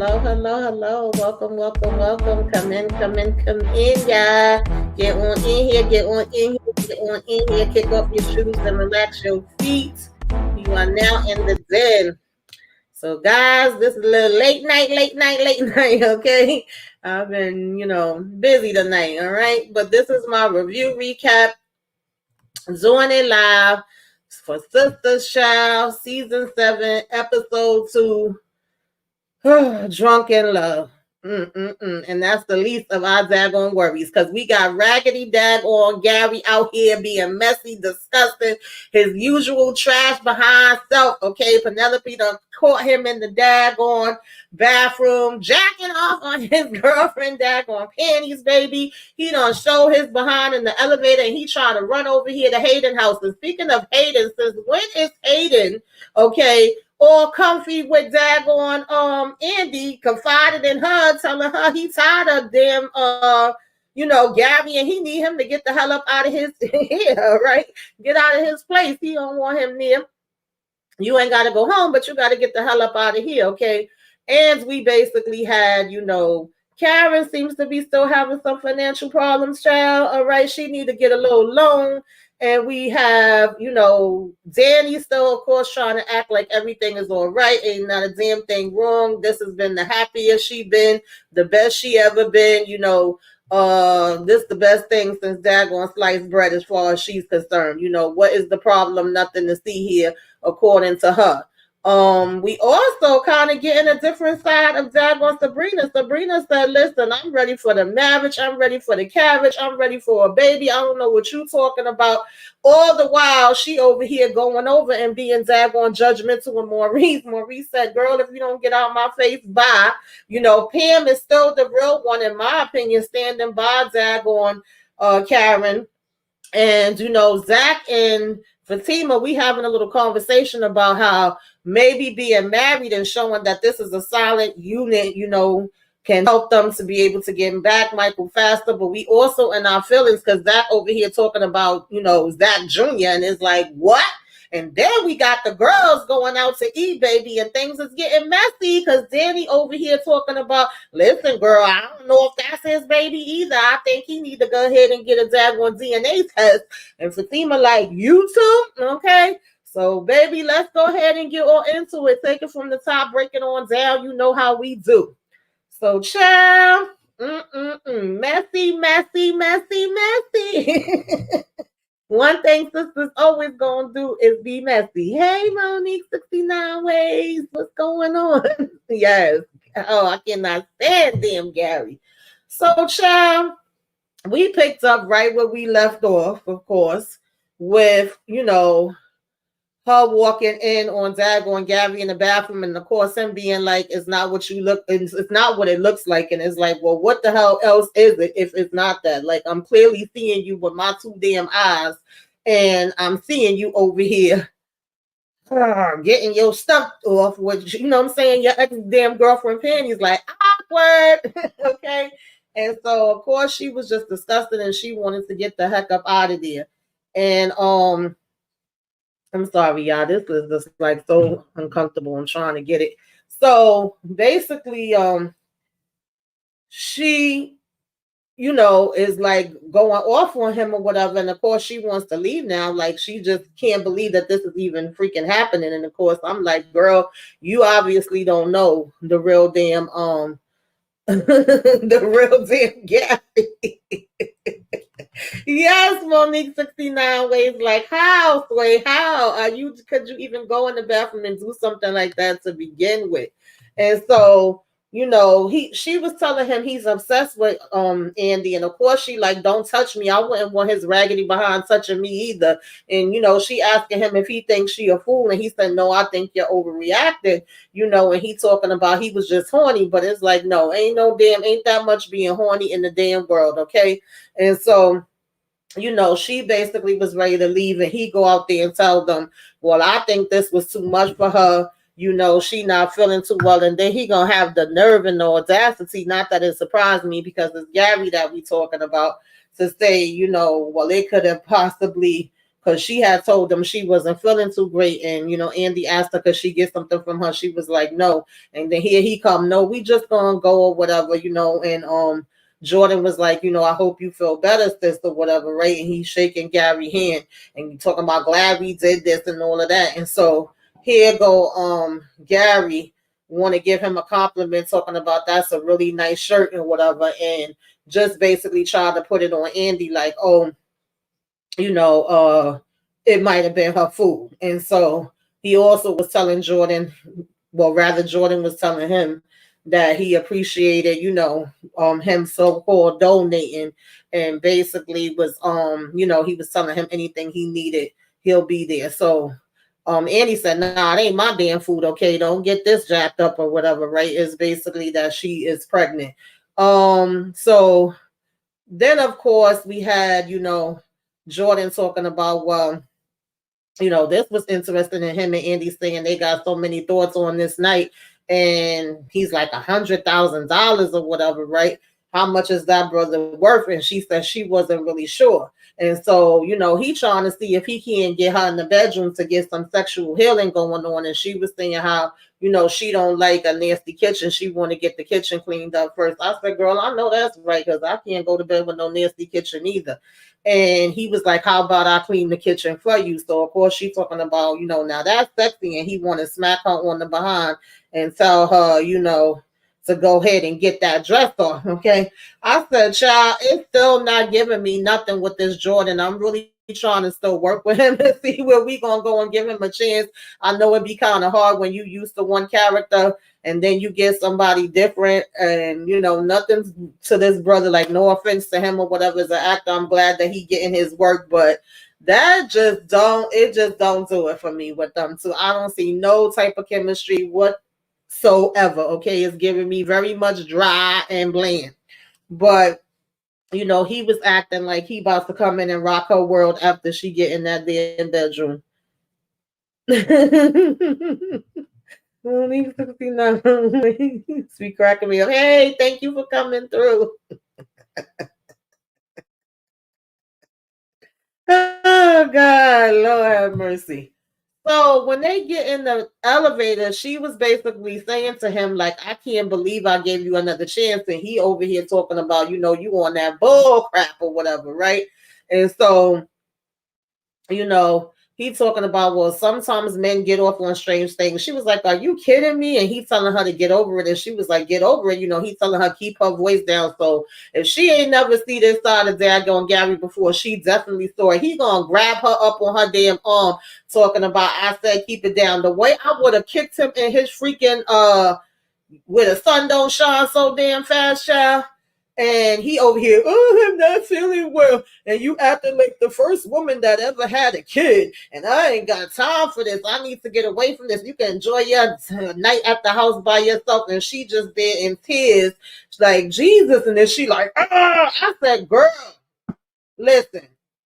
Hello. Welcome. Come in, y'all. Get on in here. Kick off your shoes and relax your feet. You are now in the den. So, guys, this is a little late night, okay? I've been, busy tonight, all right? But this is my review recap. Doing it live for Sistas Child, Season 7, Episode 2. Drunken love. And that's the least of our daggone worries, because we got raggedy daggone Gary out here being messy, disgusting, his usual trash behind self. Okay, Penelope done caught him in the daggone bathroom jacking off on his girlfriend daggone panties, baby. He done show his behind in the elevator, and he trying to run over here to Hayden house. And speaking of Hayden, since when is Hayden all comfy with daggone Andy, confided in her, telling her he tired of them Gary, and he need him to get the hell up out of his here, right? Get out of his place. He don't want him near. You ain't gotta go home, but you gotta get the hell up out of here, okay? And we basically had, Karen seems to be still having some financial problems, child. All right, she need to get a little loan. And we have, Danny still, of course, trying to act like everything is all right. Ain't not a damn thing wrong. This has been the happiest she been, the best she ever been. This the best thing since daggone sliced bread as far as she's concerned. What is the problem? Nothing to see here, according to her. We also kind of getting a different side of daggone Sabrina. Sabrina said, listen, I'm ready for the marriage. I'm ready for the carriage. I'm ready for a baby. I don't know what you talking about. All the while, she over here going over and being daggone judgmental with Maurice. Maurice said, girl, if you don't get out my face, bye. Pam is still the real one, in my opinion, standing by daggone Karen. And, Zach and Fatima, we having a little conversation about how maybe being married and showing that this is a solid unit, can help them to be able to get back Michael faster. But we also in our feelings, because Zach over here talking about, Zach Jr. and is like, what? And then we got the girls going out to eat, baby, and things is getting messy because Danny over here talking about, listen, girl, I don't know if that's his baby either. I think he need to go ahead and get a daggone DNA test. And Fatima like, you too? Okay. So, baby, let's go ahead and get all into it. Take it from the top, break it on down. You know how we do. So, child, messy. One thing sisters always gonna do is be messy. Hey, Monique, 69 ways. What's going on? Yes. Oh, I cannot stand damn Gary. So, child, we picked up right where we left off, of course, with, her walking in on daggone Gary in the bathroom, and of course him being like, it's not what you look, it's not what it looks like. And it's like, well, what the hell else is it if it's not that? Like, I'm clearly seeing you with my two damn eyes, and I'm seeing you over here getting your stuff off with, what I'm saying, your ex damn girlfriend panties, like, awkward. Okay. And so of course she was just disgusted, and she wanted to get the heck up out of there. And I'm sorry, y'all. This is just like so uncomfortable. I'm trying to get it. So basically, she, is like going off on him or whatever. And of course, she wants to leave now. Like, she just can't believe that this is even freaking happening. And of course, I'm like, girl, you obviously don't know the real damn Gary. Yes, Monique 69 ways, like, how, Sway, how could you even go in the bathroom and do something like that to begin with? And so, she was telling him he's obsessed with Andy, and of course she like, don't touch me. I wouldn't want his raggedy behind touching me either. And she asking him if he thinks she a fool, and he said, no, I think you're overreacting. And he talking about he was just horny, but it's like, no, ain't that much being horny in the damn world, okay? And so, she basically was ready to leave, and he go out there and tell them, well, I think this was too much for her. She not feeling too well. And then he gonna have the nerve and the audacity, not that it surprised me because it's Gary that we talking about, to say, well, it could have possibly because she had told them she wasn't feeling too great. And, Andy asked her, could she get something from her? She was like, no. And then here he come, no, we just gonna go or whatever, and Jordan was like, I hope you feel better, sister, whatever, right? And he's shaking Gary's hand and talking about glad we did this and all of that. And so here go Gary want to give him a compliment, talking about that's a really nice shirt and whatever, and just basically try to put it on Andy like, oh, it might have been her food. And so he also was telling Jordan, well, rather Jordan was telling him that he appreciated, him so-called donating, and basically was, he was telling him anything he needed, he'll be there. So Andy said, nah, it ain't my damn food, okay? Don't get this jacked up or whatever, right? It's basically that she is pregnant. So then, of course, we had, Jordan talking about, well, this was interesting in him and Andy saying they got so many thoughts on this night. And he's like $100,000 or whatever, right? How much is that brother worth? And she said she wasn't really sure. And so, he trying to see if he can get her in the bedroom to get some sexual healing going on. And she was saying how, she don't like a nasty kitchen. She want to get the kitchen cleaned up first. I said, girl, I know that's right, because I can't go to bed with no nasty kitchen either. And he was like, how about I clean the kitchen for you? So, of course, she's talking about, now that's sexy. And he want to smack her on the behind and tell her, to go ahead and get that dress off, okay? I said, child, it's still not giving me nothing with this Jordan. I'm really trying to still work with him and see where we gonna go and give him a chance. I know it'd be kind of hard when you used to one character and then you get somebody different, and nothing to this brother, like no offense to him or whatever as an actor. I'm glad that he getting his work, but that just don't do it for me with them. So I don't see no type of chemistry whatsoever. Okay, it's giving me very much dry and bland. But he was acting like he about to come in and rock her world after she get in that damn bedroom. Sweet cracking me up. Hey, thank you for coming through. Oh God, Lord have mercy. So when they get in the elevator, she was basically saying to him, like, I can't believe I gave you another chance. And he over here talking about, you on that bull crap or whatever, right? And so, he talking about, well, sometimes men get off on strange things. She was like, are you kidding me? And he telling her to get over it. And she was like, get over it. He telling her keep her voice down. So if she ain't never see this side of Dago and Gary before, she definitely saw it. He gonna grab her up on her damn arm, talking about, I said keep it down. The way I would have kicked him in his freaking where the sun don't shine so damn fast, child. And he over here, oh, I'm not feeling well. And you acting like the first woman that ever had a kid. And I ain't got time for this. I need to get away from this. You can enjoy your night at the house by yourself. And she just there in tears. She's like, Jesus. And then she like, ah. I said, girl, listen.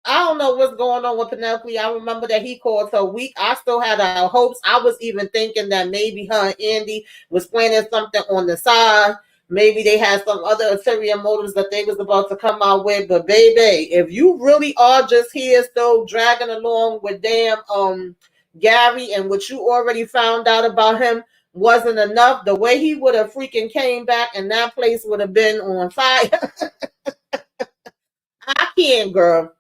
I don't know what's going on with Penelope. I remember that he called her weak. I still had our hopes. I was even thinking that maybe her and Andy was planning something on the side. Maybe they had some other ulterior motives that they was about to come out with. But baby, if you really are just here still dragging along with damn Gary, and what you already found out about him wasn't enough, the way he would have freaking came back and that place would have been on fire. I can't, girl.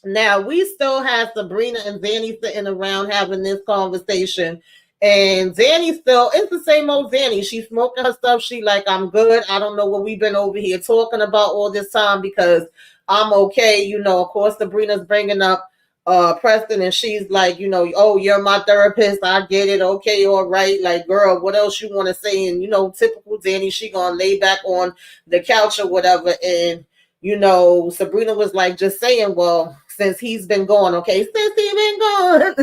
Now, we still have Sabrina and Zanny sitting around having this conversation. And Zanny still, it's the same old Zanny. She's smoking her stuff. She like, I'm good. I don't know what we've been over here talking about all this time, because I'm okay. Of course, Sabrina's bringing up Preston, and she's like, oh, you're my therapist. I get it. Okay, all right. Like, girl, what else you want to say? And, typical Zanny, she gonna lay back on the couch or whatever. And Sabrina was like, just saying, well, since he's been gone, okay, since he's been gone,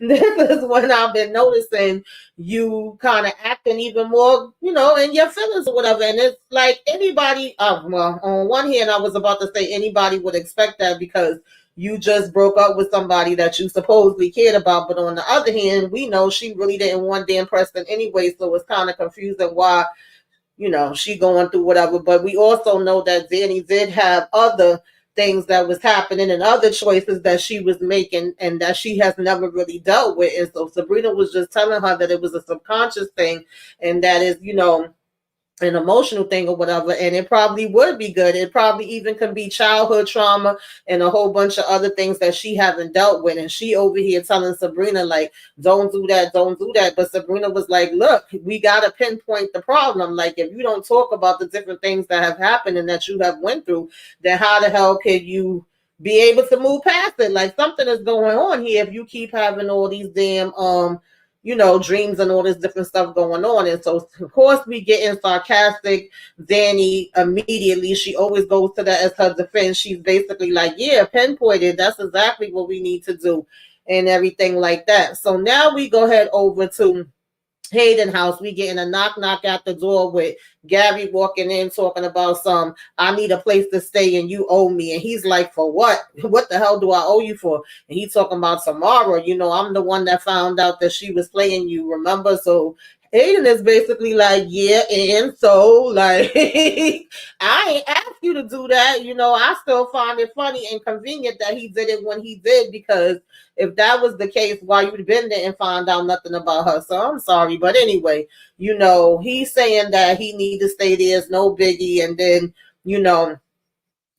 this is when I've been noticing you kind of acting even more, in your feelings or whatever. And it's like anybody, well, on one hand, I was about to say anybody would expect that, because you just broke up with somebody that you supposedly cared about. But on the other hand, we know she really didn't want Dan Preston anyway, so it's kind of confusing why she going through whatever. But we also know that Zanny did have other things that was happening and other choices that she was making and that she has never really dealt with. And so Sabrina was just telling her that it was a subconscious thing and that is, an emotional thing or whatever, and it probably would be good. It probably even can be childhood trauma and a whole bunch of other things that she haven't dealt with. And she over here telling Sabrina, like, don't do that, don't do that. But Sabrina was like, look, we got to pinpoint the problem. Like, if you don't talk about the different things that have happened and that you have went through, then how the hell could you be able to move past it? Like, something is going on here if you keep having all these damn dreams and all this different stuff going on. And so, of course, we get in sarcastic. Danny immediately, she always goes to that as her defense. She's basically like, yeah, pinpointed. That's exactly what we need to do and everything like that. So now we go ahead over to Hayden house. We getting a knock at the door with Gary walking in talking about I need a place to stay and you owe me. And he's like, for what? What the hell do I owe you for? And he's talking about tomorrow. I'm the one that found out that she was playing you, remember? So Hayden is basically like, yeah, and so like I ain't asked you to do that. I still find it funny and convenient that he did it when he did, because if that was the case, why you'd been there and found out nothing about her. So I'm sorry. But anyway, he's saying that he need to stay there. It's no biggie. And then,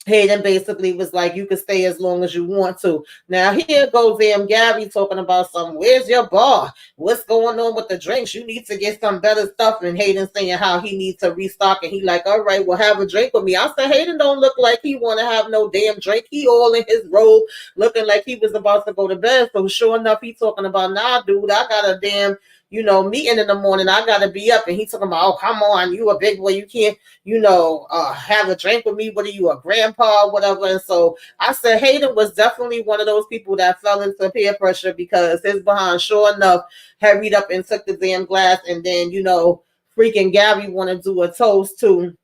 Hayden basically was like, you can stay as long as you want to. Now here goes Gary talking about where's your bar? What's going on with the drinks? You need to get some better stuff. And Hayden saying how he needs to restock. And he like, all right, well, have a drink with me. I said, Hayden don't look like he want to have no damn drink. He all in his robe looking like he was about to go to bed. So sure enough, he talking about, nah, dude, I got a damn meeting in the morning. I gotta be up. And he talking about, oh, come on, you a big boy. You can't, have a drink with me. What are you, a grandpa, whatever? And so I said Hayden was definitely one of those people that fell into peer pressure, because his behind, sure enough, hurried up and took the damn glass. And then, freaking Gary want to do a toast to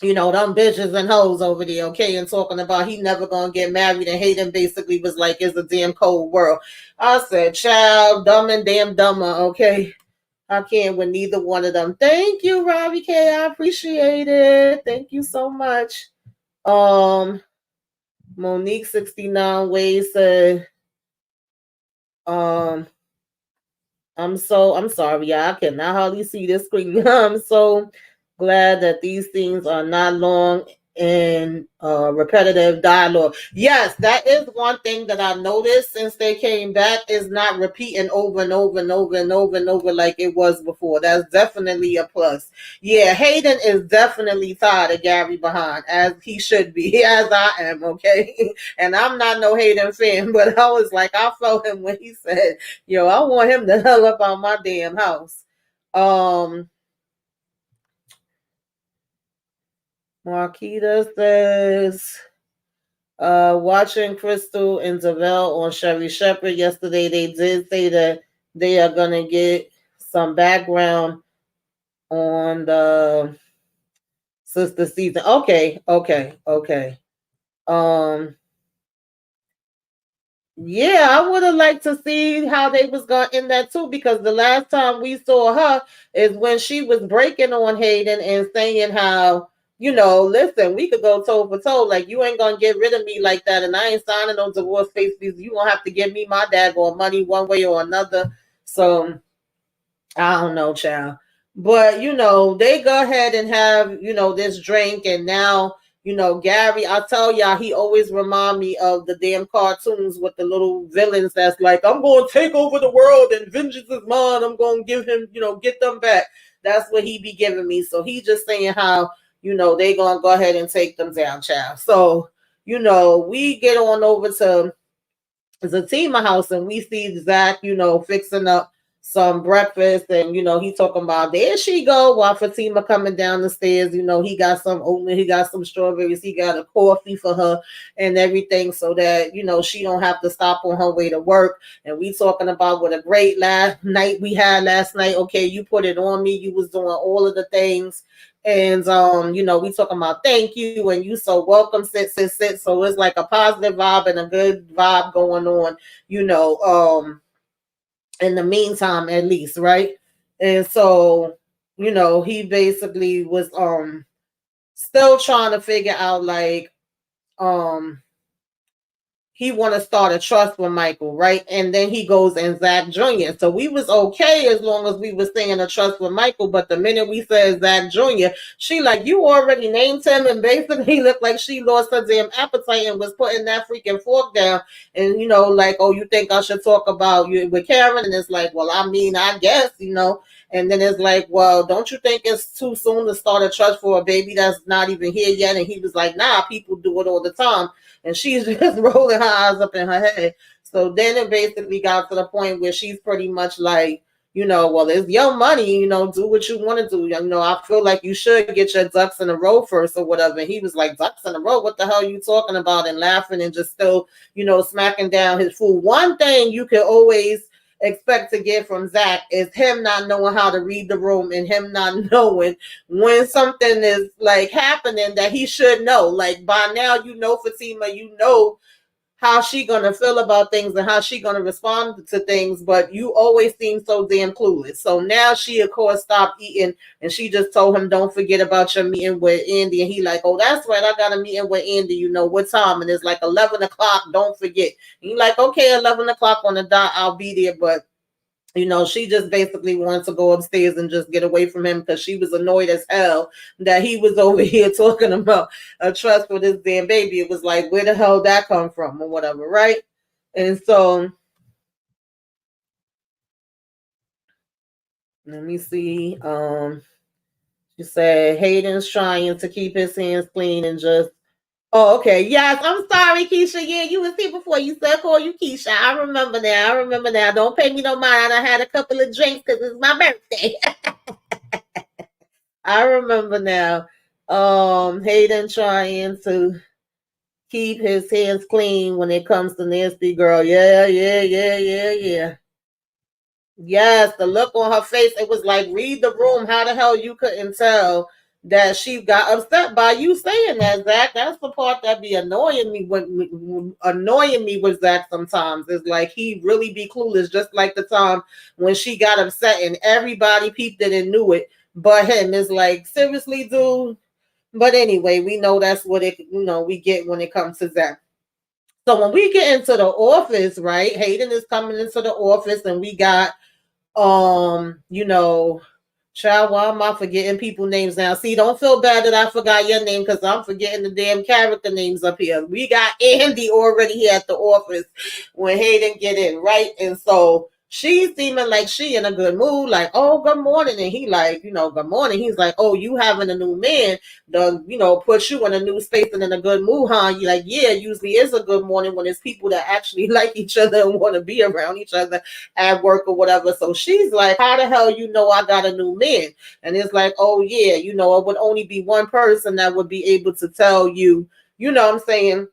them bitches and hoes over there, okay, and talking about he never gonna get married. And Hayden basically was like, it's a damn cold world. I said, child, dumb and damn dumber, okay. I can't with neither one of them. Thank you, Robbie K. I appreciate it. Thank you so much. Monique 69 Ways said, I'm sorry, y'all. I cannot hardly see this screen. I'm so glad that these things are not long and repetitive dialogue. Yes, that is one thing that I noticed since they came back, is not repeating over and over and over and over and over like it was before. That's definitely a plus. Yeah, Hayden is definitely tired of Gary behind, as he should be, as I am, okay? And I'm not no Hayden fan, but I was like, I felt him when he said, yo, I want him to hell up on my damn house. Marquita says, watching Crystal and Zavelle on Sherry Shepherd yesterday, they did say that they are going to get some background on the sister season. Okay. Yeah, I would have liked to see how they was going to end that too, because the last time we saw her is when she was breaking on Hayden and saying how, listen, we could go toe for toe. Like, you ain't going to get rid of me like that, and I ain't signing no divorce papers. You going to have to give me my daggone money one way or another. So, I don't know, child. But, they go ahead and have, this drink, and now, Gary, I tell y'all, he always remind me of the damn cartoons with the little villains that's like, I'm going to take over the world and vengeance is mine. I'm going to give him, get them back. That's what he be giving me. So he just saying how, they going to go ahead and take them down, child. So, we get on over to Zatima house and we see Zach, fixing up some breakfast, and he talking about there she go while Fatima coming down the stairs. He got some oatmeal, he got some strawberries, he got a coffee for her and everything, so that she don't have to stop on her way to work. And we talking about what a great last night we had last night. Okay, you put it on me, you was doing all of the things. And we talking about thank you and you so welcome, sit. So it's like a positive vibe and a good vibe going on, in the meantime, at least, right? And so, he basically was still trying to figure out, like, he want to start a trust with Michael, right? And then he goes and Zach Jr. So we was okay as long as we was staying a trust with Michael. But the minute we said Zach Jr., she like, you already named him, and basically looked like she lost her damn appetite and was putting that freaking fork down. And like, oh, you think I should talk about you with Karen? And it's like, well, I mean, I guess, And then it's like, well, don't you think it's too soon to start a trust for a baby that's not even here yet? And he was like, nah, people do it all the time. And she's just rolling her eyes up in her head. So then it basically got to the point where she's pretty much like, well, it's your money, do what you want to do. I feel like you should get your ducks in a row first or whatever. And he was like, ducks in a row? What the hell are you talking about? And laughing and just still, smacking down his food. One thing you can always expect to get from Zach is him not knowing how to read the room and him not knowing when something is like happening that he should know. Like by now, Fatima, how she gonna feel about things and how she gonna respond to things, but you always seem so damn clueless. So now she of course stopped eating and she just told him, don't forget about your meeting with Andy. And he like, oh, that's right, I got a meeting with Andy, what time? And it's like 11 o'clock, don't forget. And he like, okay, 11 o'clock on the dot, I'll be there. But she just basically wanted to go upstairs and just get away from him because she was annoyed as hell that he was over here talking about a trust for this damn baby. It was like, where the hell that come from or whatever, right? And so, let me see. She said Hayden's trying to keep his hands clean and just. Oh, okay. Yes, I'm sorry, Keisha. Yeah, you was here before. You said call you Keisha. I remember now. Don't pay me no mind. I had a couple of drinks because it's my birthday. I remember now. Hayden trying to keep his hands clean when it comes to nasty girl. Yeah. Yes, the look on her face, it was like, read the room. How the hell you couldn't tell that she got upset by you saying that, Zach? That's the part that be annoying me with Zach sometimes. Is like he really be clueless, just like the time when she got upset and everybody peeped it and knew it, but him. Is like, seriously, dude. But anyway, we know that's what we get when it comes to Zach. So when we get into the office, right? Hayden is coming into the office and we got child, why am I forgetting people names now? See, don't feel bad that I forgot your name because I'm forgetting the damn character names up here. We got Andy already here at the office when Hayden get in, right? And so she's seeming like she in a good mood, like, oh, good morning. And he like, good morning. He's like, oh, you having a new man done, put you in a new space and in a good mood, huh? You like, yeah, usually is a good morning when it's people that actually like each other and want to be around each other at work or whatever. So she's like, how the hell I got a new man? And it's like, oh yeah, it would only be one person that would be able to tell you, what I'm saying,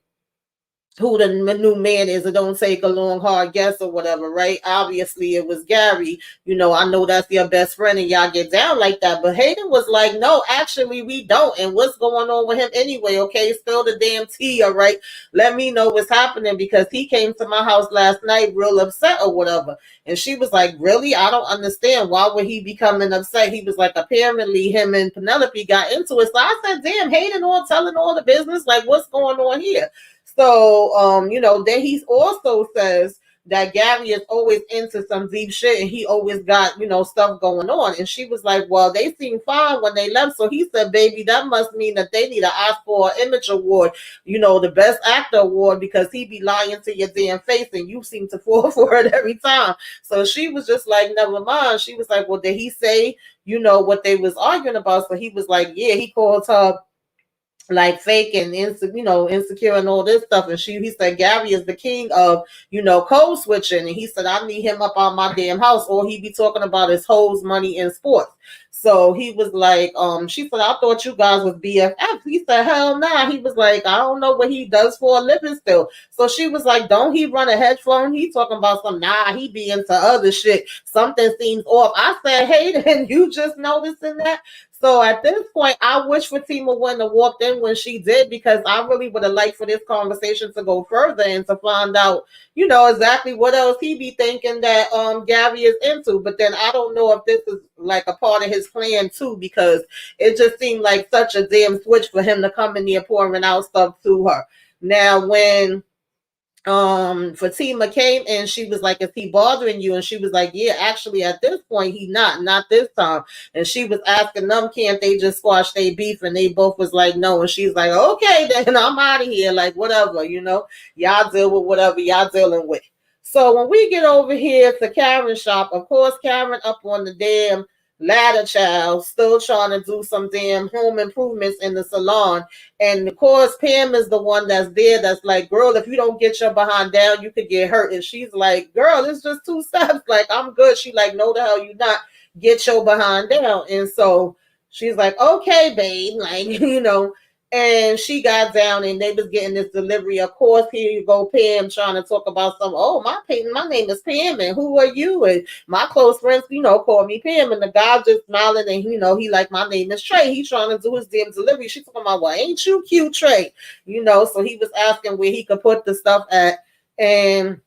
who the new man is. It don't take a long hard guess or whatever, right? Obviously it was Gary. I know that's your best friend and y'all get down like that. But Hayden was like, no, actually we don't. And what's going on with him anyway? Okay, spill the damn tea, all right? Let me know what's happening because he came to my house last night real upset or whatever. And she was like, really? I don't understand. Why would he be coming upset? He was like, apparently him and Penelope got into it. So I said, damn, Hayden all telling all the business. Like, what's going on here? So, then he also says that Gary is always into some deep shit and he always got, stuff going on. And she was like, well, they seemed fine when they left. So he said, baby, that must mean that they need an Oscar Image Award, the best actor award, because he be lying to your damn face and you seem to fall for it every time. So she was just like, never mind. She was like, well, did he say, what they was arguing about? So he was like, yeah, he called her like fake and insecure and all this stuff. And he said Gary is the king of code switching, and he said I need him up on my damn house. All he be talking about is hoes, money, and sports. So he was like, she said, I thought you guys was BFF. He said, hell nah. He was like, I don't know what he does for a living still. So she was like, don't he run a hedge fund? He talking about some, nah, he be into other shit. Something seems off. I said, hey, then you just noticing that? So at this point, I wish Fatima wouldn't have walked in when she did, because I really would have liked for this conversation to go further and to find out, exactly what else he be thinking that Gary is into. But then I don't know if this is like a part of his plan too, because it just seemed like such a damn switch for him to come in there pouring out stuff to her. Now, when Fatima came in, she was like, is he bothering you? And she was like, yeah, actually at this point he not this time. And she was asking them, can't they just squash their beef? And they both was like, no. And she's like, okay, then I'm out of here, like whatever, y'all deal with whatever y'all dealing with. So when we get over here to Karen's shop, of course Karen up on the damn ladder, child, still trying to do some damn home improvements in the salon. And of course, Pam is the one that's there that's like, girl, if you don't get your behind down, you could get hurt. And she's like, girl, it's just 2 steps. Like, I'm good. She like, no, the hell you not. Get your behind down. And so she's like, okay, babe. Like, and she got down and they was getting this delivery. Of course, here you go, Pam, trying to talk about some, oh, my name is Pam, and who are you? And my close friends, call me Pam. And the guy just smiling and, he like, my name is Trey. He's trying to do his damn delivery. She's talking about, well, ain't you cute, Trey? So he was asking where he could put the stuff at. And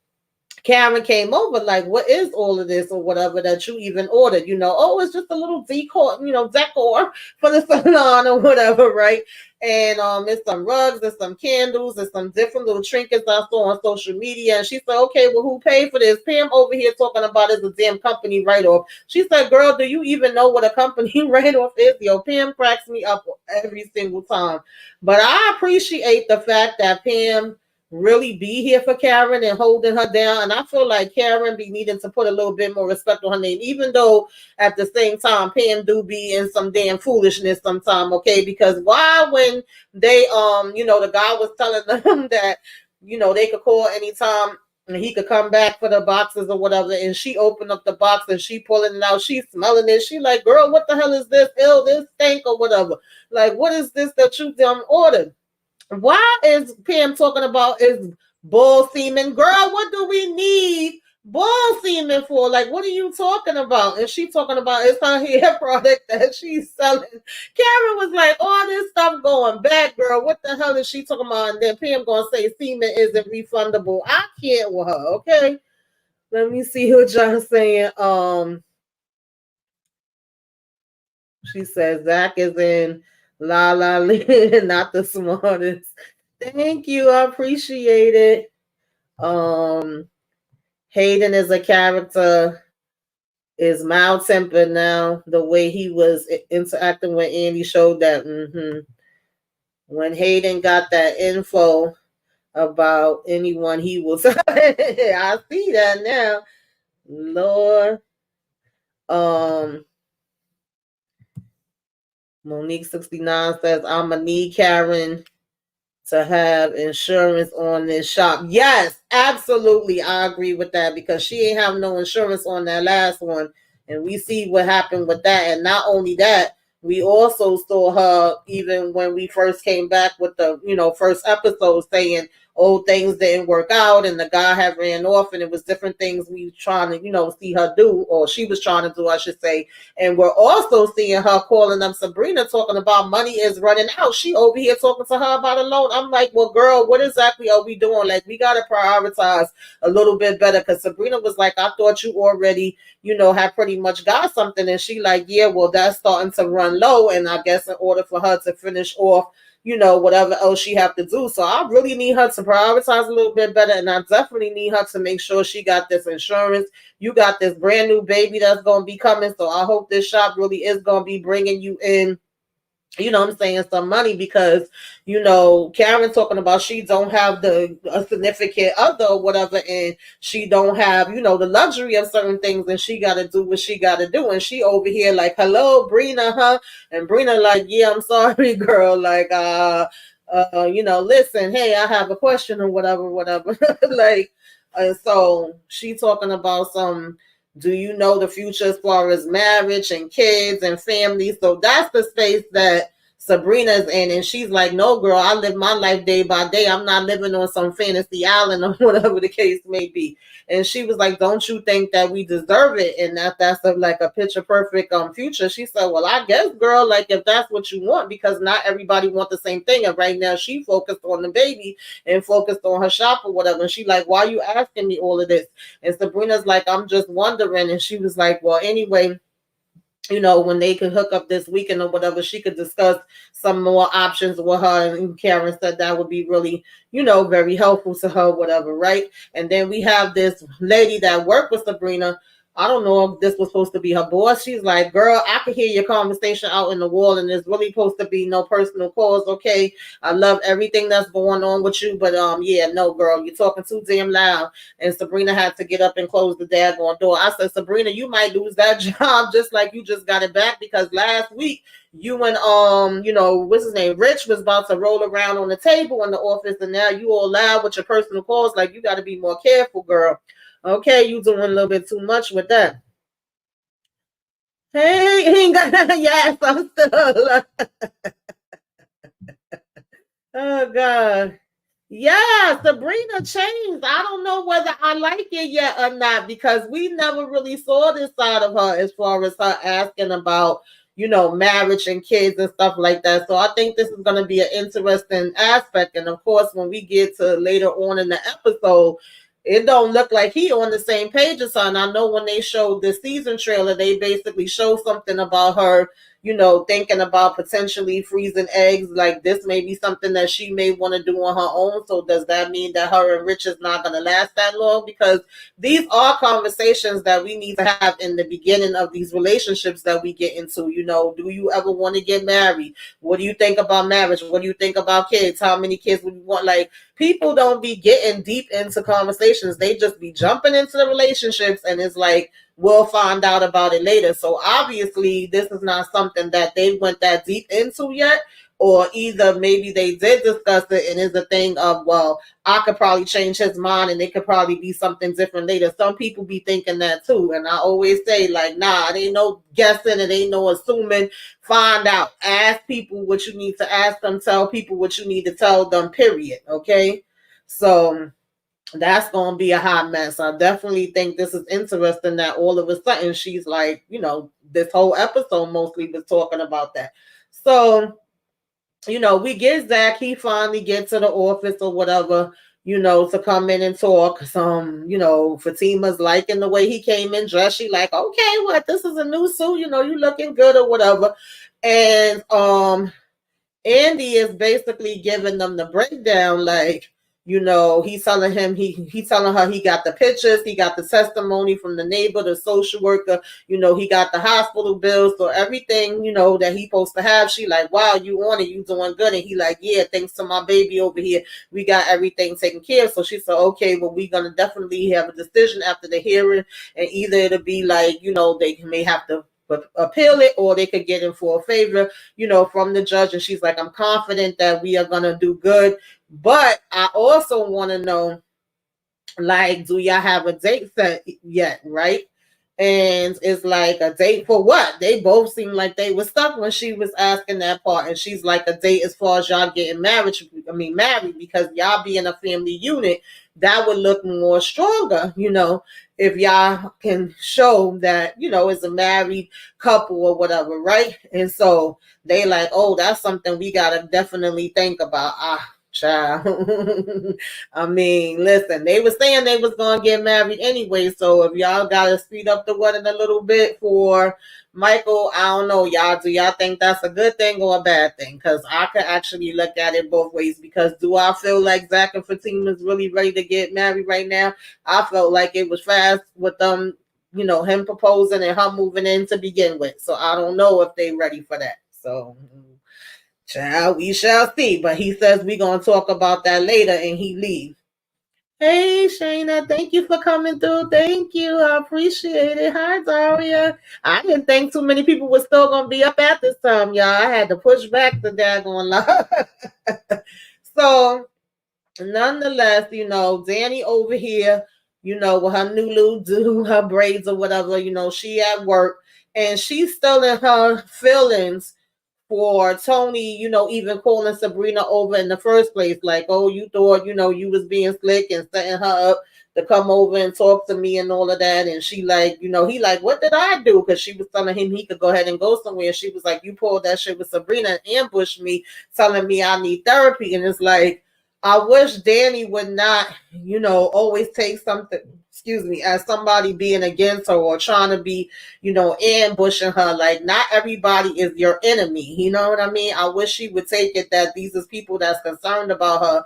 Karen came over like, what is all of this or whatever that you even ordered? Oh, it's just a little decor, decor for the salon or whatever, right? And it's some rugs, there's some candles, there's some different little trinkets I saw on social media. And she said, okay, well, who paid for this? Pam over here talking about is a damn company write-off. She said, girl, do you even know what a company write-off is? Yo, Pam cracks me up every single time. But I appreciate the fact that Pam really be here for Karen and holding her down. And I feel like Karen be needing to put a little bit more respect on her name, even though at the same time Pam do be in some damn foolishness sometime, okay? Because why when they the guy was telling them that, they could call anytime and he could come back for the boxes or whatever, and she opened up the box and she pulling it out, she smelling it, she like, girl, what the hell is this? Ew, this stink or whatever. Like, what is this that you done ordered? Why is Pam talking about is bull semen? Girl, what do we need bull semen for? Like, what are you talking about? And she talking about it's her hair product that she's selling. Karen was like, all this stuff going back, girl. What the hell is she talking about? And then Pam gonna say semen isn't refundable. I can't with her, okay? Let me see what y'all saying. She says Zach is in La La Land, not the smartest. Thank you. I appreciate it. Hayden is a character, is mild tempered now. The way he was interacting with Andy showed that. When Hayden got that info about anyone he was, I see that now. Lord. Monique 69 says, I'm gonna need Karen to have insurance on this shop. Yes, absolutely. I agree with that because she ain't have no insurance on that last one. And we see what happened with that. And not only that, we also saw her even when we first came back with the, first episode saying, oh, things didn't work out and the guy had ran off and it was different things we trying to, see her do, or she was trying to do, I should say. And we're also seeing her calling up Sabrina talking about money is running out. She over here talking to her about a loan. I'm like, well, girl, what exactly are we doing? Like, we got to prioritize a little bit better because Sabrina was like, I thought you already, had pretty much got something. And she like, yeah, well, that's starting to run low. And I guess in order for her to finish off, whatever else she have to do. So I really need her to prioritize a little bit better. And I definitely need her to make sure she got this insurance. You got this brand new baby that's going to be coming. So I hope this shop really is going to be bringing you in, I'm saying, some money because, Karen talking about she don't have a significant other or whatever, and she don't have, the luxury of certain things, and she got to do what she got to do. And she over here like, hello, Brina, huh? And Brina like, yeah, I'm sorry, girl. Like, listen, hey, I have a question or whatever. Like, and so she talking about some, do you know the future as far as marriage and kids and family? So that's the space that Sabrina's in. And she's like, no, girl, I live my life day by day. I'm not living on some fantasy island or whatever the case may be. And she was like, don't you think that we deserve it? And that's like a picture perfect future. She said, well, I guess, girl, like if that's what you want, because not everybody want the same thing. And right now she focused on the baby and focused on her shop or whatever. And she like, why are you asking me all of this? And Sabrina's like, I'm just wondering. And she was like, well, anyway, when they could hook up this weekend or whatever, she could discuss some more options with her. And Karen said that would be really, very helpful to her, whatever, right? And then we have this lady that worked with Sabrina. I don't know if this was supposed to be her boss. She's like, girl, I could hear your conversation out in the wall, and there's really supposed to be no personal calls. Okay, I love everything that's going on with you, but yeah, no, girl, you're talking too damn loud. And Sabrina had to get up and close the daggone door. I said, Sabrina, you might lose that job just like you just got it back, because last week you and what's his name, Rich, was about to roll around on the table in the office, and now you all loud with your personal calls. Like, you got to be more careful, girl. Okay, you doing a little bit too much with that. Hey, he ain't got yes, I'm still. Oh God. Yeah, Sabrina changed. I don't know whether I like it yet or not, because we never really saw this side of her as far as her asking about, marriage and kids and stuff like that. So I think this is going to be an interesting aspect. And of course, when we get to later on in the episode, it don't look like he on the same page as her. And I know when they showed the season trailer, they basically show something about her, thinking about potentially freezing eggs. Like, this may be something that she may want to do on her own. So does that mean that her and Rich is not going to last that long? Because these are conversations that we need to have in the beginning of these relationships that we get into. Do you ever want to get married? What do you think about marriage? What do you think about kids? How many kids would you want? Like, people don't be getting deep into conversations. They just be jumping into the relationships, and it's like, we'll find out about it later. So obviously this is not something that they went that deep into yet, or either maybe they did discuss it and it's a thing of, well, I could probably change his mind and it could probably be something different later. Some people be thinking that too. And I always say, like, nah, it ain't no guessing, it ain't no assuming. Find out. Ask people what you need to ask them, tell people what you need to tell them, period. Okay? So that's going to be a hot mess. I definitely think this is interesting that all of a sudden she's like, this whole episode mostly was talking about that. So, we get Zach. He finally gets to the office or whatever, to come in and talk. Fatima's liking the way he came in dressed. She like, okay, what? This is a new suit. You looking good or whatever. And Andy is basically giving them the breakdown, like, he's telling him he's telling her he got the pictures, he got the testimony from the neighbor, the social worker, he got the hospital bills, so everything, that he supposed to have. She like, wow, you on it, you doing good. And he like, yeah, thanks to my baby over here, we got everything taken care of. So she said, okay, well, we're gonna definitely have a decision after the hearing, and either it'll be like, they may have to appeal it, or they could get in for a favor, from the judge. And she's like, I'm confident that we are going to do good. But I also want to know, like, do y'all have a date set yet, right? And it's like, a date for what? They both seem like they were stuck when she was asking that part. And she's like, a date as far as y'all getting married, because y'all being a family unit, that would look more stronger, if y'all can show that, it's a married couple or whatever, right? And so they like, oh, that's something we gotta definitely think about. Child. I mean, listen, they were saying they was gonna get married anyway. So if y'all gotta speed up the wedding a little bit for Michael, I don't know, y'all. Do y'all think that's a good thing or a bad thing? Because I could actually look at it both ways. Because do I feel like Zach and Fatima is really ready to get married right now? I felt like it was fast with them, him proposing and her moving in to begin with. So I don't know if they ready for that. So, child, we shall see. But he says we're gonna talk about that later, and he leaves. Hey, Shayna, thank you for coming through. Thank you. I appreciate it. Hi, Daria. I didn't think too many people were still going to be up at this time, y'all. I had to push back the daggone line. So, nonetheless, Danny over here, with her new little do, her braids or whatever, she at work, and she's still in her feelings for Tony, even calling Sabrina over in the first place. Like, oh, you thought, you was being slick and setting her up to come over and talk to me and all of that. And she like, he like, what did I do? Because she was telling him he could go ahead and go somewhere. And she was like, you pulled that shit with Sabrina and ambushed me, telling me I need therapy. And it's like, I wish Danny would not, always take something excuse me, as somebody being against her or trying to be, ambushing her. Like, not everybody is your enemy. You know what I mean? I wish she would take it that these is people that's concerned about her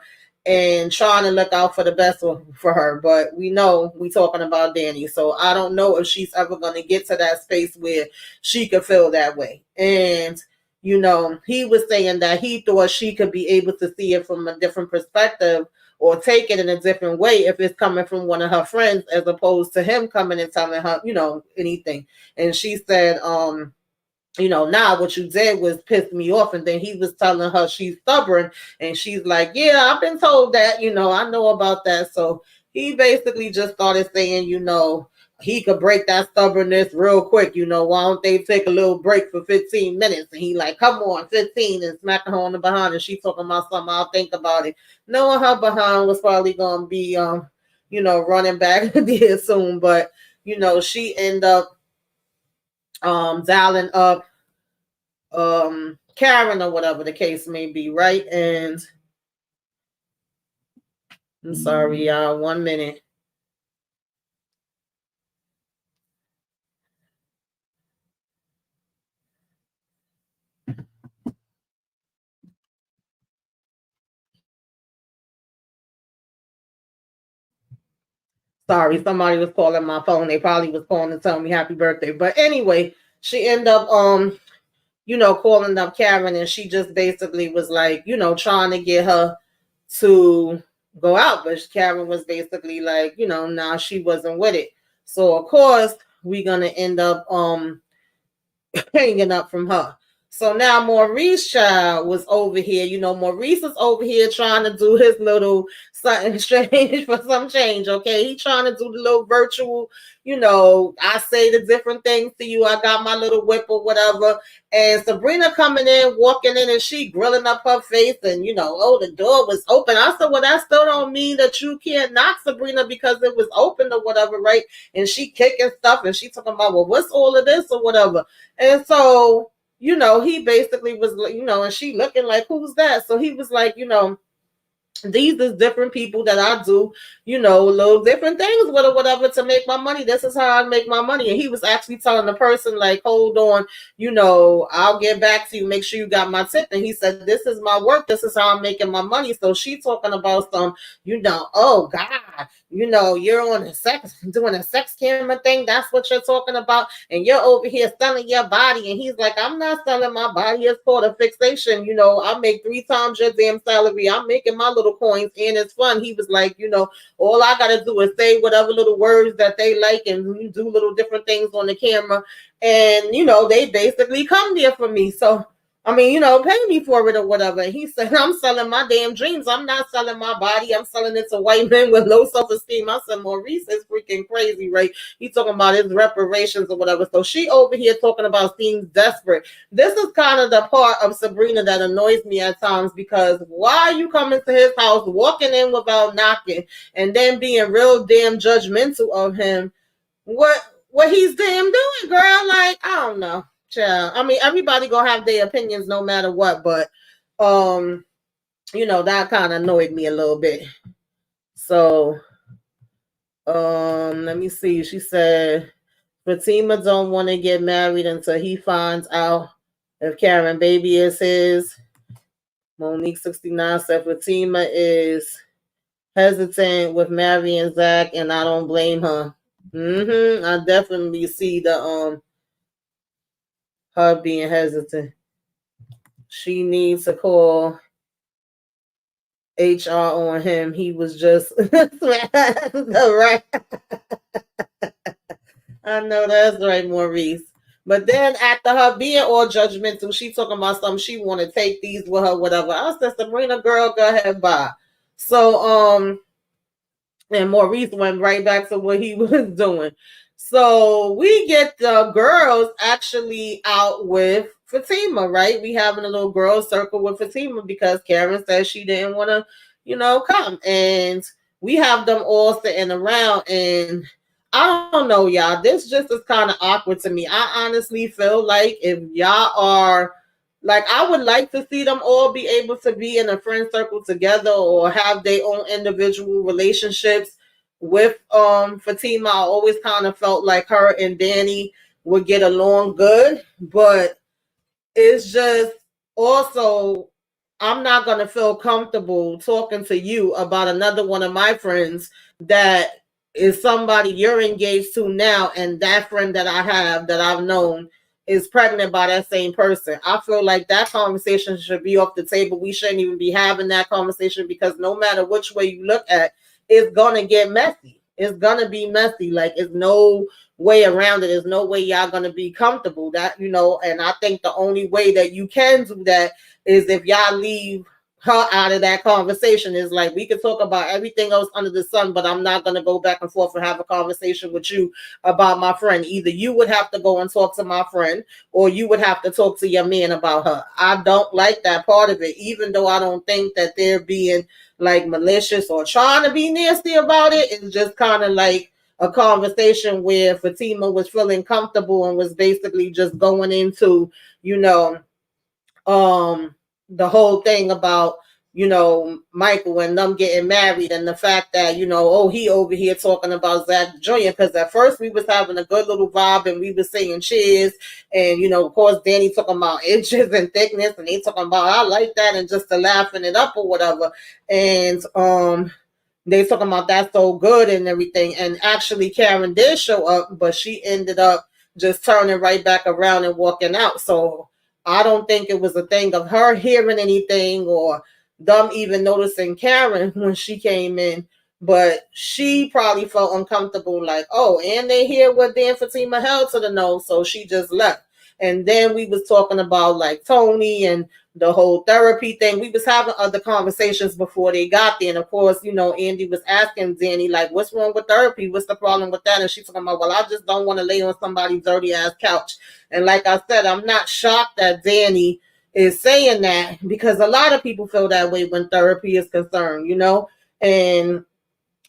and trying to look out for the best for her. But we know we talking about Danny. So I don't know if she's ever going to get to that space where she could feel that way. And, he was saying that he thought she could be able to see it from a different perspective or take it in a different way if it's coming from one of her friends as opposed to him coming and telling her, anything. And she said, nah, what you did was piss me off. And then he was telling her she's stubborn. And she's like, yeah, I've been told that, I know about that. So he basically just started saying, he could break that stubbornness real quick. Why don't they take a little break for 15 minutes? And he like, come on, 15, and smacking her on the behind. And she talking about something, I'll think about it. Knowing her behind was probably going to be, running back there soon. But, she ended up dialing up Karen or whatever the case may be, right? And I'm sorry, y'all, 1 minute. Sorry, somebody was calling my phone. They probably was calling to tell me happy birthday. But anyway, she ended up calling up Karen, and she just basically was like, trying to get her to go out. But Karen was basically like, nah, she wasn't with it. So of course, we're gonna end up hanging up from her. So now Maurice child was over here. Maurice is over here trying to do his little something strange for some change. Okay. He trying to do the little virtual, I say the different things to you. I got my little whip or whatever. And Sabrina coming in, walking in, and she grilling up her face. And, oh, the door was open. I said, well, that still don't mean that you can't knock, Sabrina, because it was open or whatever, right? And she kicking stuff, and she talking about, well, what's all of this or whatever. And so, he basically was, and she looking like, who's that? So he was like, these is different people that I do, little different things with or whatever to make my money. This is how I make my money. And he was actually telling the person, like, hold on, I'll get back to you. Make sure you got my tip. And he said, this is my work. This is how I'm making my money. So she talking about some, oh God, you're on doing a sex camera thing. That's what you're talking about. And you're over here selling your body. And he's like, I'm not selling my body. It's called a fixation. I make 3 times your damn salary. I'm making my little coins and it's fun. He was like, all I gotta do is say whatever little words that they like and you do little different things on the camera. And they basically come there for me. So pay me for it or whatever. And he said, I'm selling my damn dreams. I'm not selling my body. I'm selling it to white men with low self-esteem. I said, Maurice is freaking crazy, right? He's talking about his reparations or whatever. So she over here talking about seems desperate. This is kind of the part of Sabrina that annoys me at times, because why are you coming to his house, walking in without knocking, and then being real damn judgmental of him? What he's damn doing, girl? Like, I don't know. Child. Everybody gonna have their opinions no matter what, but that kind of annoyed me a little bit. So let me see. She said Fatima don't want to get married until he finds out if Karen baby is his. Monique 69 said Fatima is hesitant with marrying Zach, and I don't blame her. I definitely see the her being hesitant. She needs to call HR on him. He was just right. I know that's right, Maurice. But then after her being all judgmental, she talking about something she want to take these with her, whatever. I said, Sabrina, girl, go ahead, bye. So and Maurice went right back to what he was doing. So we get the girls actually out with Fatima, right? We having a little girl circle with Fatima because Karen said she didn't want to, come. And we have them all sitting around, and I don't know, y'all. This just is kind of awkward to me. I honestly feel like if y'all are like, I would like to see them all be able to be in a friend circle together or have their own individual relationships with Fatima, I always kind of felt like her and Danny would get along good, but it's just also I'm not gonna feel comfortable talking to you about another one of my friends that is somebody you're engaged to now, and that friend that I have that I've known is pregnant by that same person. I feel like that conversation should be off the table. We shouldn't even be having that conversation because no matter which way you look at, it's gonna get messy. It's gonna be messy. Like it's no way around it. There's no way y'all gonna be comfortable. That and I think the only way that you can do that is if y'all leave her out of that conversation. Is like we can talk about everything else under the sun, but I'm not gonna go back and forth and have a conversation with you about my friend. Either you would have to go and talk to my friend, or you would have to talk to your man about her. I don't like that part of it, even though I don't think that they're being like malicious or trying to be nasty about it. It's just kind of like a conversation where Fatima was feeling comfortable and was basically just going into, you know, the whole thing about, Michael and them getting married and the fact that, oh, he over here talking about Zach Jr. Because at first we was having a good little vibe and we was saying cheers. And, of course, Danny talking about inches and thickness and they talking about, I like that, and just to laughing it up or whatever. And, they talking about that's so good and everything. And actually Karen did show up, but she ended up just turning right back around and walking out. So I don't think it was a thing of her hearing anything or them even noticing Karen when she came in. But she probably felt uncomfortable, like, oh, and they hear what Dan Fatima held to the nose, so she just left. And then we was talking about like Tony and the whole therapy thing. We was having other conversations before they got there. And of course, Andy was asking Danny, like, what's wrong with therapy? What's the problem with that? And she's talking about, well, I just don't want to lay on somebody's dirty ass couch. And like I said, I'm not shocked that Danny is saying that because a lot of people feel that way when therapy is concerned, and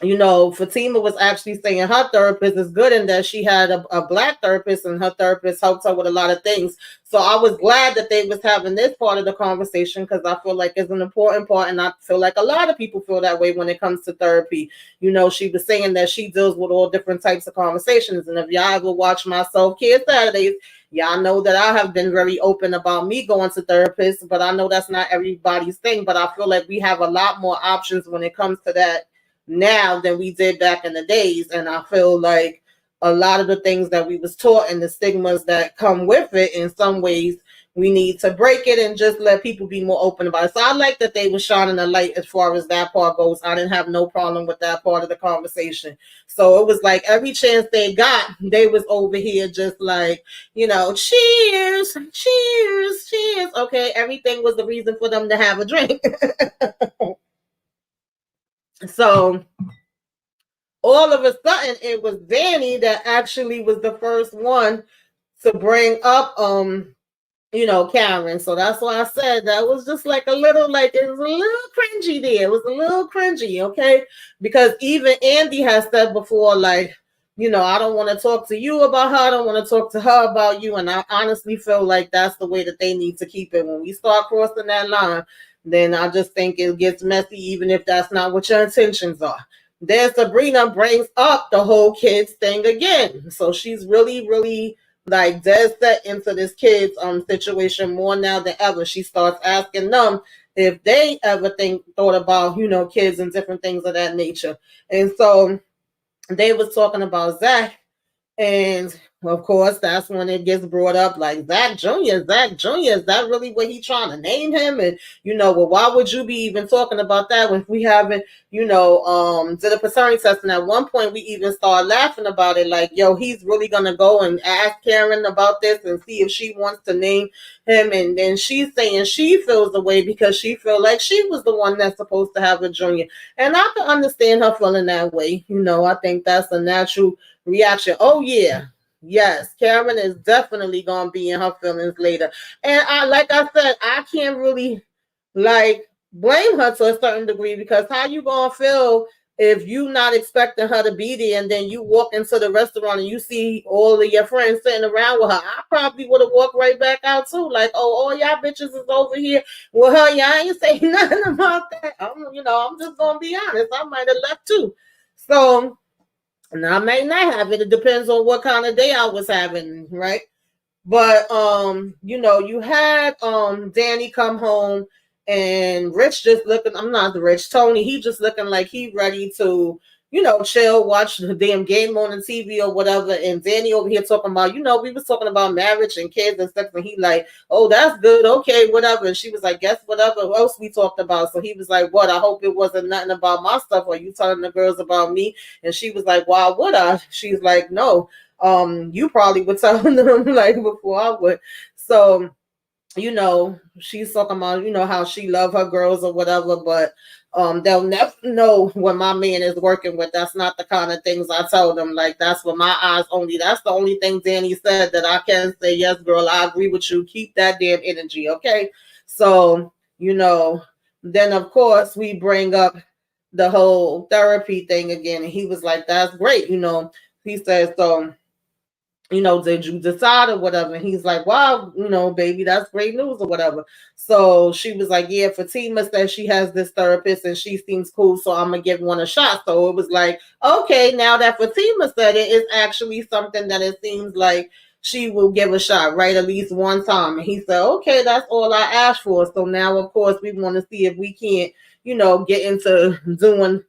Fatima was actually saying her therapist is good and that she had a black therapist and her therapist helped her with a lot of things. So I was glad that they was having this part of the conversation because I feel like it's an important part, and I feel like a lot of people feel that way when it comes to therapy. She was saying that she deals with all different types of conversations, and if y'all ever watch my Self-Care Saturdays, y'all know that I have been very open about me going to therapists, but I know that's not everybody's thing. But I feel like we have a lot more options when it comes to that now than we did back in the days. And I feel like a lot of the things that we was taught and the stigmas that come with it, in some ways we need to break it and just let people be more open about it. So I like that they were shining a light as far as that part goes. I didn't have no problem with that part of the conversation. So it was like every chance they got, they was over here just like, cheers, cheers, cheers. Okay, everything was the reason for them to have a drink. So all of a sudden it was Danny that actually was the first one to bring up Karen. So that's why I said that was just like it was a little cringy there. It was a little cringy, okay? Because even Andy has said before, like, I don't want to talk to you about her. I don't want to talk to her about you. And I honestly feel like that's the way that they need to keep it. When we start crossing that line, then I just think it gets messy, even if that's not what your intentions are. Then Sabrina brings up the whole kids thing again. So she's really, really like dead set into this kids situation more now than ever. She starts asking them if they ever thought about, kids and different things of that nature. And so they was talking about Zach. And of course, that's when it gets brought up like Zach Jr., is that really what he trying to name him? And, well, why would you be even talking about that if we haven't, did a paternity test? And at one point we even started laughing about it. Like, yo, he's really going to go and ask Karen about this and see if she wants to name him. And then she's saying she feels the way because she feel like she was the one that's supposed to have a junior. And I can understand her feeling that way. I think that's a natural reaction. Oh yeah, yes, Karen is definitely gonna be in her feelings later. And like I said, I can't really like blame her to a certain degree because how you gonna feel if you not expecting her to be there and then you walk into the restaurant and you see all of your friends sitting around with her? I probably would have walked right back out too. Like, oh, all y'all bitches is over here with her. Y'all ain't saying nothing about that. I'm just gonna be honest. I might have left too. So And I may not have it. It depends on what kind of day I was having, right? But you had Danny come home and Rich just looking, I'm not the Rich, Tony, he just looking like he ready to, chill, watch the damn game on the TV or whatever. And Danny over here talking about, we was talking about marriage and kids and stuff, and he like, oh, that's good, okay, whatever. And she was like, guess whatever else we talked about. So he was like, what? I hope it wasn't nothing about my stuff. Are you telling the girls about me? And she was like, why would I? She's like, no, you probably would tell them like before I would. So, she's talking about, how she love her girls or whatever, but they'll never know what my man is working with. That's not the kind of things I tell them. Like, that's what my eyes only, that's the only thing Danny said that I can say, yes, girl, I agree with you. Keep that damn energy, okay? So, then of course we bring up the whole therapy thing again. And he was like, that's great, he says, so did you decide or whatever? And he's like, wow, baby, that's great news or whatever. So she was like, yeah, Fatima says she has this therapist and she seems cool, so I'm gonna give one a shot. So it was like, okay, now that Fatima said it, it's actually something that it seems like she will give a shot, right? At least one time. And he said, okay, that's all I asked for. So now, of course, we want to see if we can't, get into doing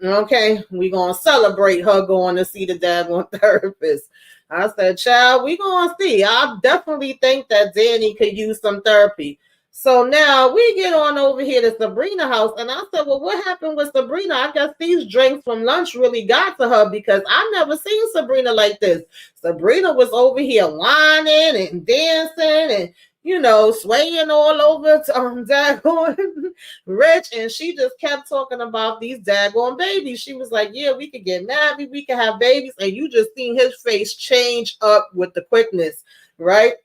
okay, we gonna celebrate her going to see the daggone therapist. I said, child, we gonna see. I definitely think that Danny could use some therapy. So now we get on over here to Sabrina house, and I said, well, what happened with Sabrina? I guess these drinks from lunch really got to her because I never seen Sabrina like this. Sabrina was over here whining and dancing and swaying all over daggone Rich, and she just kept talking about these daggone babies. She was like, yeah, we could get married, we could have babies, and you just seen his face change up with the quickness, right?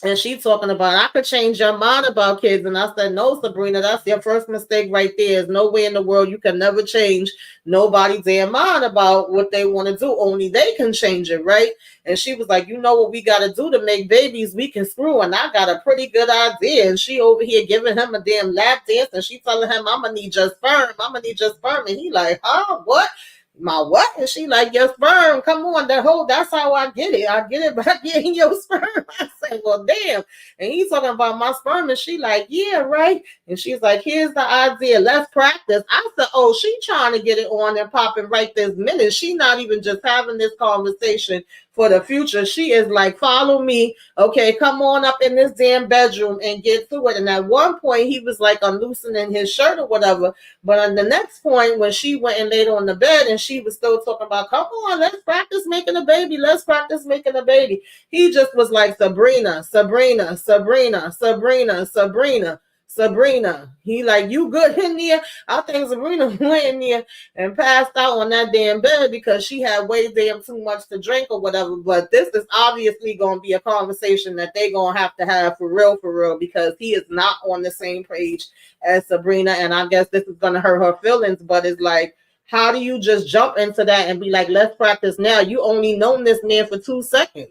And she talking about, I could change your mind about kids. And I said, no, Sabrina, that's your first mistake right there. There's no way in the world you can never change nobody's damn mind about what they want to do. Only they can change it, right? And she was like, you know what we got to do to make babies? We can screw. And I got a pretty good idea. And she over here giving him a damn lap dance. And she telling him, I'm going to need your sperm. I'm going to need your sperm. And he like, huh, what? My what? And she like, your sperm, come on, that's how I get it. I get it by getting your sperm. I said, well, damn. And he's talking about my sperm, and she like, yeah, right. And she's like, here's the idea, let's practice. I said, oh, she trying to get it on and popping right this minute. She not even just having this conversation for the future. She is like, follow me, okay, come on up in this damn bedroom and get to it. And at one point he was like unloosening his shirt or whatever, but on the next point when she went and laid on the bed and she was still talking about, come on, let's practice making a baby, let's practice making a baby, he just was like, Sabrina, Sabrina, Sabrina, Sabrina, Sabrina, Sabrina. He like, you good in there? I think Sabrina went in there and passed out on that damn bed because she had way damn too much to drink or whatever. But this is obviously going to be a conversation that they going to have for real, because he is not on the same page as Sabrina. And I guess this is going to hurt her feelings, but it's like, how do you just jump into that and be like, let's practice now? You only known this man for 2 seconds.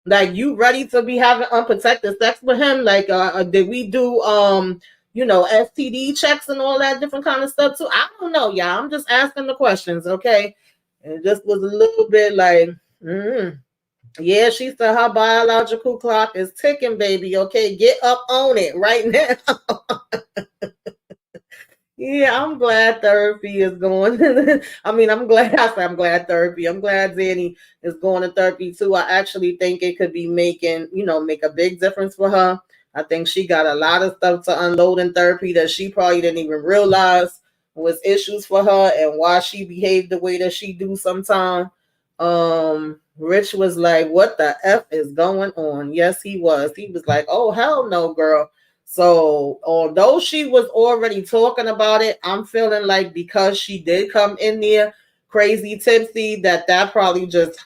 Like, you ready to be having unprotected sex with him? Like, did we do STD checks and all that different kind of stuff too? I don't know, y'all. I'm just asking the questions, okay? And it just was a little bit like, yeah, she said her biological clock is ticking, baby. Okay, get up on it right now. Yeah, I'm glad therapy is going. I mean, I'm glad therapy. I'm glad Zanny is going to therapy too. I actually think it could be make a big difference for her. I think she got a lot of stuff to unload in therapy that she probably didn't even realize was issues for her and why she behaved the way that she do sometimes. Rich was like, what the F is going on? Yes, he was. He was like, oh, hell no, girl. So although she was already talking about it, I'm feeling like because she did come in there crazy tipsy, that probably just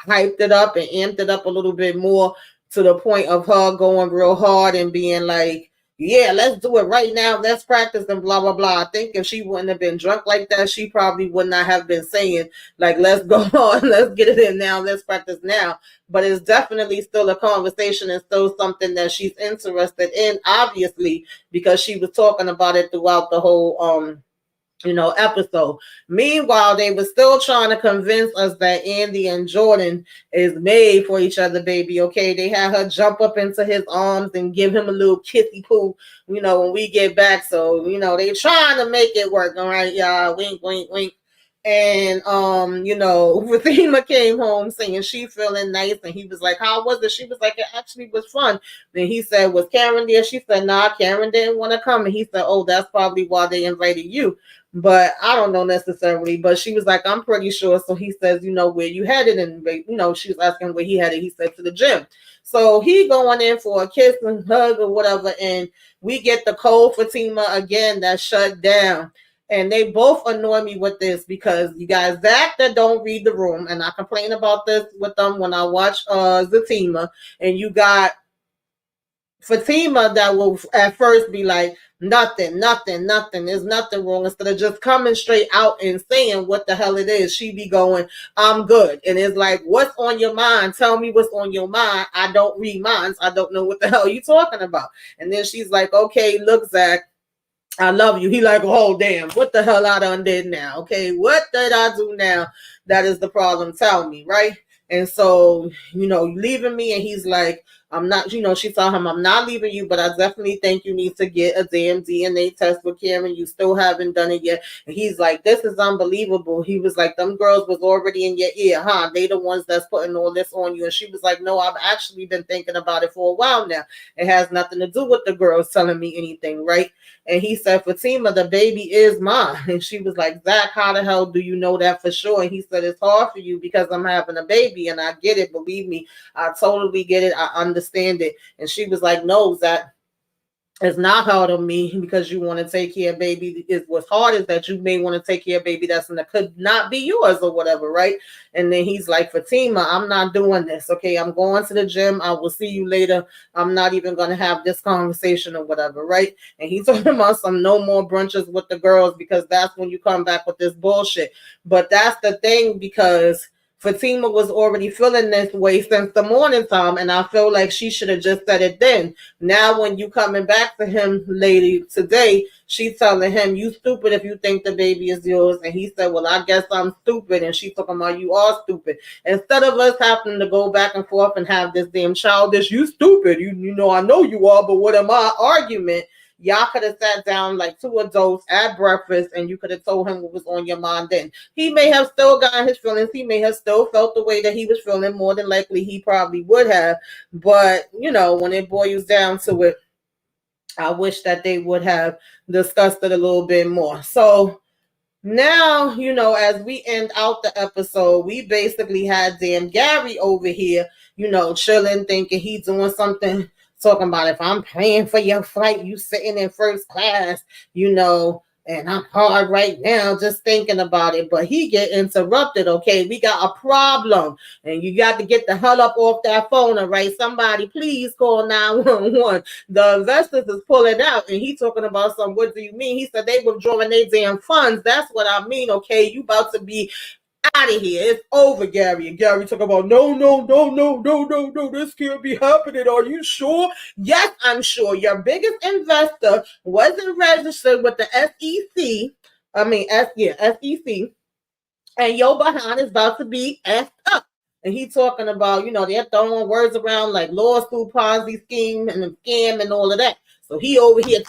hyped it up and amped it up a little bit more to the point of her going real hard and being like, yeah, let's do it right now. Let's practice and blah, blah, blah. I think if she wouldn't have been drunk like that, she probably would not have been saying, like, let's go on, let's get it in now, let's practice now. But it's definitely still a conversation and still something that she's interested in, obviously, because she was talking about it throughout the whole episode. Meanwhile, they were still trying to convince us that Andy and Jordan is made for each other, baby. Okay, they had her jump up into his arms and give him a little kissy poo, when we get back. So, they trying to make it work. All right, y'all. Wink, wink, wink. And Fatima came home saying she feeling nice, and he was like, "How was it?" She was like, "It actually was fun." Then he said, "Was Karen there?" She said, "Nah, Karen didn't want to come." And he said, "Oh, that's probably why they invited you." But I don't know necessarily. But she was like, "I'm pretty sure." So he says, "Where you headed?" And she was asking where he headed. He said to the gym. So he going in for a kiss and hug or whatever, and we get the cold Fatima again that shut down. And they both annoy me with this because you guys Zach that don't read the room, and I complain about this with them when I watch Zatima, and you got Fatima that will at first be like, nothing, nothing, nothing. There's nothing wrong. Instead of just coming straight out and saying what the hell it is, she be going, I'm good. And it's like, what's on your mind? Tell me what's on your mind. I don't read minds. I don't know what the hell you talking about. And then she's like, okay, look, Zach, I love you. He like, oh, damn, what the hell I done did now? Okay, what did I do now? That is the problem. Tell me, right? And so, leaving me, and he's like, I'm not, she told him, I'm not leaving you, but I definitely think you need to get a damn DNA test with Karen. You still haven't done it yet. And he's like, this is unbelievable. He was like, them girls was already in your ear, huh? They the ones that's putting all this on you. And she was like, no, I've actually been thinking about it for a while now. It has nothing to do with the girls telling me anything, right? And he said, Fatima, the baby is mine. And she was like, Zach, how the hell do you know that for sure? And he said, it's hard for you because I'm having a baby, and I get it. Believe me, I totally get it. I understand it. And she was like, no, Zach, it's not hard on me because you want to take care of baby. Is what's hard is that you may want to take care of baby that's in the could not be yours or whatever, right? And then he's like, Fatima, I'm not doing this. Okay, I'm going to the gym. I will see you later. I'm not even gonna have this conversation or whatever, right? And he's talking about some no more brunches with the girls because that's when you come back with this bullshit. But that's the thing, because Fatima was already feeling this way since the morning time, and I feel like she should have just said it then. Now, when you coming back to him, lady, today, she's telling him, you stupid if you think the baby is yours. And he said, well, I guess I'm stupid. And she's talking about, you are stupid. Instead of us having to go back and forth and have this damn childish, you stupid, I know you are, but what am I argument? Y'all could have sat down like two adults at breakfast, and you could have told him what was on your mind then. He may have still gotten his feelings. He may have still felt the way that he was feeling. More than likely, he probably would have. But, when it boils down to it, I wish that they would have discussed it a little bit more. So now, as we end out the episode, we basically had damn Gary over here, chilling, thinking he's doing something, talking about if I'm paying for your flight, you sitting in first class, and I'm hard right now just thinking about it. But he get interrupted. Okay, we got a problem, and you got to get the hell up off that phone. All right, somebody please call 911. The investors is pulling out, and he talking about some. What do you mean? He said they withdrawing their damn funds. That's what I mean. Okay, you about to be out of here. It's over, Gary. And Gary talk about, no, no, no, no, no, no, no. This can't be happening. Are you sure? Yes, I'm sure. Your biggest investor wasn't registered with the SEC. SEC. And your behind is about to be effed up. And he talking about, they're throwing words around like lawsuit, Ponzi scheme, and the scam and all of that. So he over here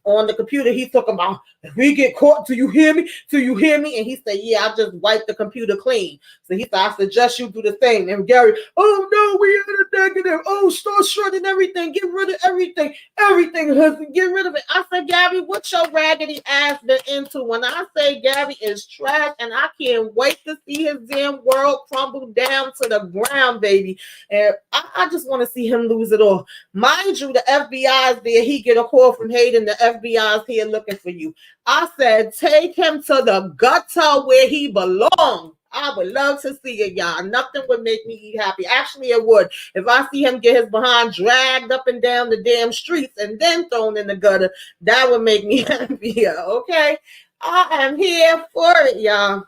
on the computer, he's talking about, if we get caught, do you hear me? Do you hear me? And he said, yeah, I just wiped the computer clean. So he said, I suggest you do the same. And Gary, oh no, we in a negative. Oh, start shredding everything. Get rid of everything. Everything, husband, get rid of it. I said, Gary, what your raggedy ass been into? When I say Gary is trash, and I can't wait to see his damn world crumble down to the ground, baby. And I just want to see him lose it all. Mind you, the FBI is there. He get a call from Hayden. The FBI is here looking for you. I said, take him to the gutter where he belongs. I would love to see it, y'all. Nothing would make me happy. Actually, it would. If I see him get his behind dragged up and down the damn streets and then thrown in the gutter, that would make me happier, okay? I am here for it, y'all.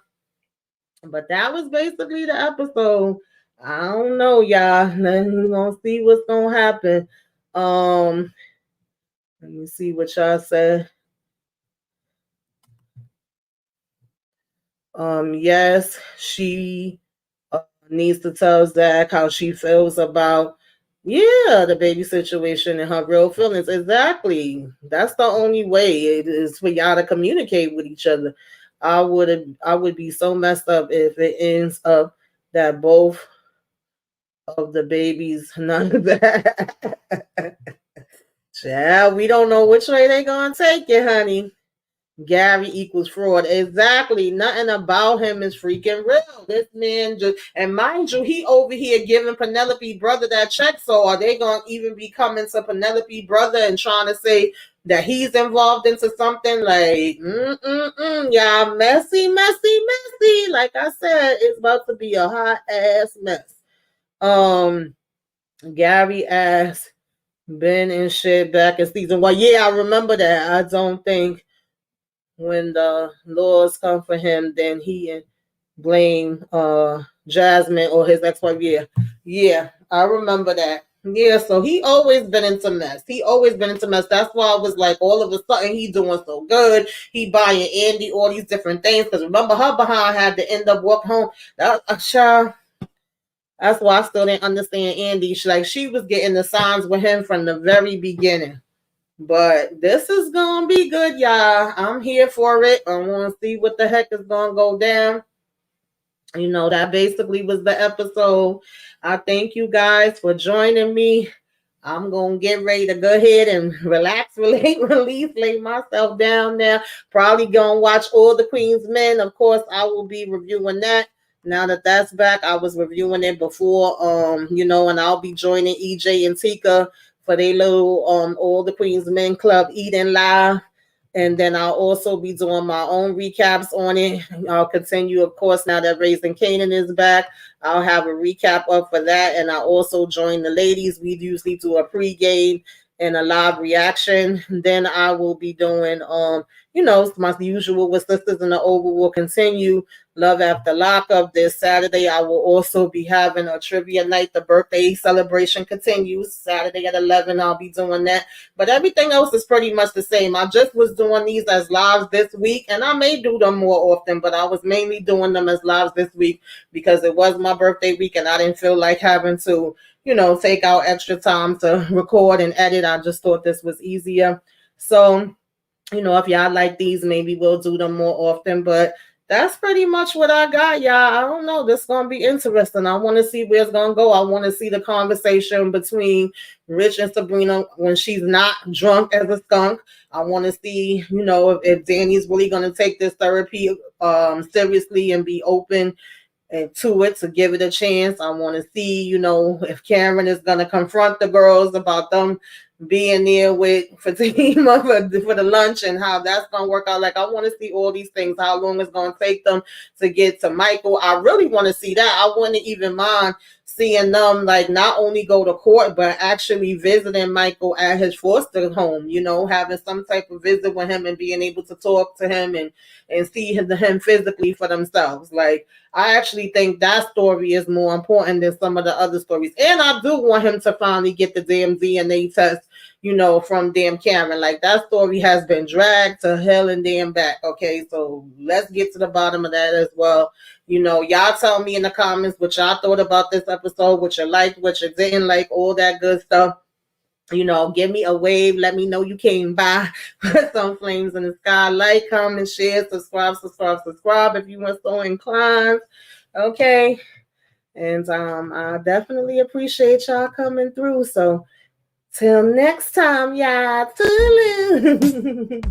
But that was basically the episode. I don't know, y'all. We're gonna see what's gonna happen. Let me see what y'all said. Yes, she needs to tell Zach how she feels about, yeah, the baby situation and her real feelings. Exactly. That's the only way it is for y'all to communicate with each other. I would be so messed up if it ends up that both of the babies, none of that. Yeah, we don't know which way they gonna take it, honey. Gary equals fraud. Exactly. Nothing about him is freaking real. This man just, and mind you, he over here giving Penelope brother that check. So are they gonna even be coming to Penelope brother and trying to say that he's involved into something like, yeah, messy, messy, messy. Like I said, it's about to be a hot ass mess. Um, Gary asked Ben and shit back in season 1. Yeah, I remember that. I don't think when the laws come for him, then he blame Jasmine or his ex-wife. Yeah, I remember that. Yeah, so he always been into mess. He always been into mess. That's why I was like, all of a sudden he doing so good. He buying Andy all these different things. Because remember, her behind had to end up walking home. That child. That's why I still didn't understand Andy. She was getting the signs with him from the very beginning. But this is gonna be good, y'all. I'm here for it. I want to see what the heck is gonna go down. That basically was the episode. I thank you guys for joining me. I'm gonna get ready to go ahead and relax, release, lay myself down now. Probably gonna watch all the Queen's Men. Of course, I will be reviewing that. Now that that's back, I was reviewing it before, and I'll be joining EJ and Tika for their little all the Queen's Men Club eating live. And then I'll also be doing my own recaps on it. I'll continue, of course, now that Raising Canaan is back. I'll have a recap up for that. And I'll also join the ladies. We usually do a pregame and a live reaction. Then I will be doing, my usual with Sisters in the Oval will continue. Love After Lockup this Saturday. I will also be having a trivia night. The birthday celebration continues. Saturday at 11, I'll be doing that. But everything else is pretty much the same. I just was doing these as lives this week, and I may do them more often, but I was mainly doing them as lives this week because it was my birthday week and I didn't feel like having to, take out extra time to record and edit. I just thought this was easier. So, if y'all like these, maybe we'll do them more often, but that's pretty much what I got, y'all. I don't know. This is going to be interesting. I want to see where it's going to go. I want to see the conversation between Rich and Sabrina when she's not drunk as a skunk. I want to see, if Danny's really going to take this therapy seriously and be open and to it to give it a chance. I want to see, if Karen is going to confront the girls about them being there with Fatima for the lunch and how that's going to work out. Like, I want to see all these things, how long it's going to take them to get to Michael. I really want to see that. I wouldn't even mind seeing them like not only go to court, but actually visiting Michael at his foster home, having some type of visit with him and being able to talk to him and see him physically for themselves. Like, I actually think that story is more important than some of the other stories. And I do want him to finally get the damn DNA test, from damn Karen. Like, that story has been dragged to hell and damn back. Okay, so let's get to the bottom of that as well. Y'all tell me in the comments what y'all thought about this episode, what you liked, what you didn't like, all that good stuff. Give me a wave. Let me know you came by. Put some flames in the sky. Like, comment, share, subscribe if you were so inclined. Okay. And I definitely appreciate y'all coming through. So till next time, y'all. Toodaloo.